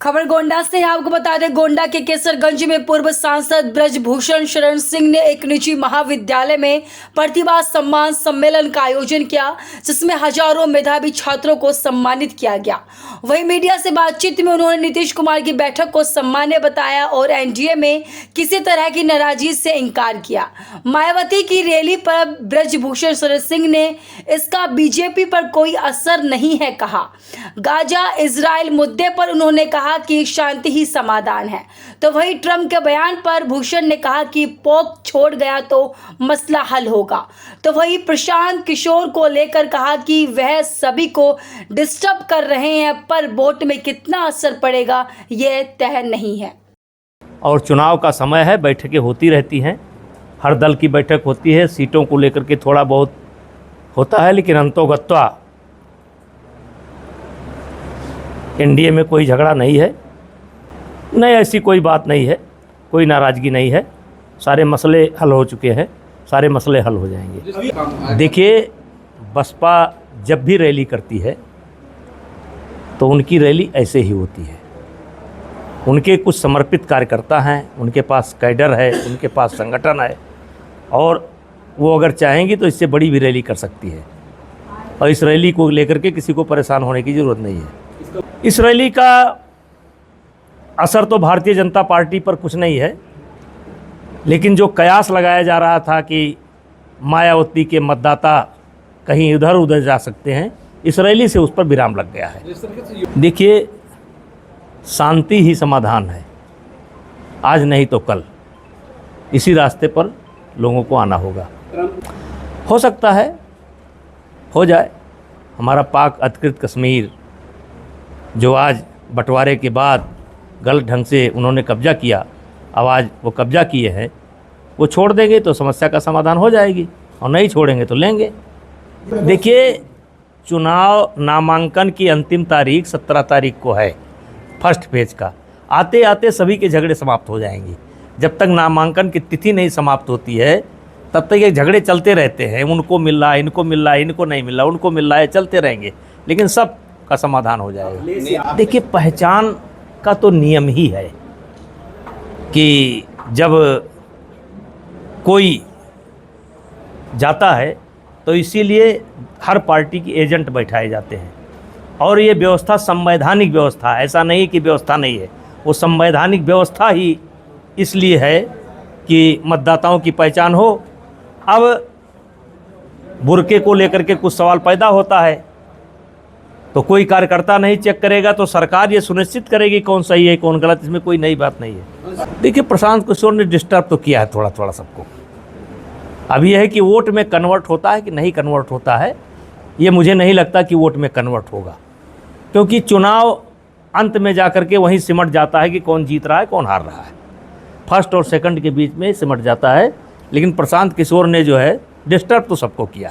खबर गोंडा से है। आपको बता दें, गोंडा के केसरगंज में पूर्व सांसद ब्रजभूषण शरण सिंह ने एक निजी महाविद्यालय में प्रतिभा सम्मान सम्मेलन का आयोजन किया, जिसमें हजारों मेधावी छात्रों को सम्मानित किया गया। वहीं मीडिया से बातचीत में उन्होंने नीतीश कुमार की बैठक को सम्मान्य बताया और एनडीए में किसी तरह की नाराजगी से इनकार किया। मायावती की रैली पर ब्रजभूषण शरण सिंह ने इसका बीजेपी पर कोई असर नहीं है कहा। गाजा इजराइल मुद्दे पर उन्होंने कहा कि शांति ही समाधान है। तो वही ट्रंप के बयान पर भूषण ने कहा कि पोक छोड़ गया तो मसला हल होगा। तो वही प्रशांत किशोर को लेकर कहा कि वह सभी को डिस्टर्ब कर रहे हैं, पर वोट में कितना असर पड़ेगा यह तय नहीं है। और चुनाव का समय है, बैठकें होती रहती हैं, हर दल की बैठक होती है, सीटों को लेकर के थोड़ा बहुत होता है, लेकिन अंतोगत्वा एनडीए में कोई झगड़ा नहीं है, नहीं ऐसी कोई बात नहीं है, कोई नाराज़गी नहीं है। सारे मसले हल हो चुके हैं, सारे मसले हल हो जाएंगे। देखिए, बसपा जब भी रैली करती है तो उनकी रैली ऐसे ही होती है। उनके कुछ समर्पित कार्यकर्ता हैं, उनके पास कैडर है, उनके पास संगठन है, और वो अगर चाहेंगी तो इससे बड़ी भी रैली कर सकती है। और इस रैली को लेकर के किसी को परेशान होने की ज़रूरत नहीं है। इस रैली का असर तो भारतीय जनता पार्टी पर कुछ नहीं है, लेकिन जो कयास लगाया जा रहा था कि मायावती के मतदाता कहीं इधर उधर जा सकते हैं, इस रैली से उस पर विराम लग गया है। देखिए, शांति ही समाधान है, आज नहीं तो कल। इसी रास्ते पर लोगों को आना होगा। हो सकता है हो जाए। हमारा पाक अधिकृत कश्मीर जो आज बंटवारे के बाद गलत ढंग से उन्होंने कब्जा किया, अब आज वो कब्जा किए हैं, वो छोड़ देंगे तो समस्या का समाधान हो जाएगी, और नहीं छोड़ेंगे तो लेंगे। देखिए, चुनाव नामांकन की अंतिम तारीख 17 तारीख को है, फर्स्ट फेज का। आते आते सभी के झगड़े समाप्त हो जाएंगे। जब तक नामांकन की तिथि नहीं समाप्त होती है तब तक ये झगड़े चलते रहते हैं। उनको मिल रहा है, इनको मिल रहा है, इनको नहीं मिल रहा, उनको मिल रहा है, चलते रहेंगे, लेकिन सब का समाधान हो जाएगा। देखिए, पहचान का तो नियम ही है कि जब कोई जाता है तो इसीलिए हर पार्टी की एजेंट बैठाए जाते हैं, और ये व्यवस्था संवैधानिक व्यवस्था, ऐसा नहीं कि व्यवस्था नहीं है, वो संवैधानिक व्यवस्था ही इसलिए है कि मतदाताओं की पहचान हो। अब बुर्के को लेकर के कुछ सवाल पैदा होता है तो कोई कार्यकर्ता नहीं चेक करेगा तो सरकार ये सुनिश्चित करेगी कौन सही है कौन गलत। इसमें कोई नई बात नहीं है। देखिए, प्रशांत किशोर ने डिस्टर्ब तो किया है थोड़ा थोड़ा सबको। अब यह है कि वोट में कन्वर्ट होता है कि नहीं कन्वर्ट होता है, ये मुझे नहीं लगता कि वोट में कन्वर्ट होगा, क्योंकि चुनाव अंत में जाकर के वहीं सिमट जाता है कि कौन जीत रहा है कौन हार रहा है। फर्स्ट और सेकंड के बीच में सिमट जाता है, लेकिन प्रशांत किशोर ने जो है डिस्टर्ब तो सबको किया है।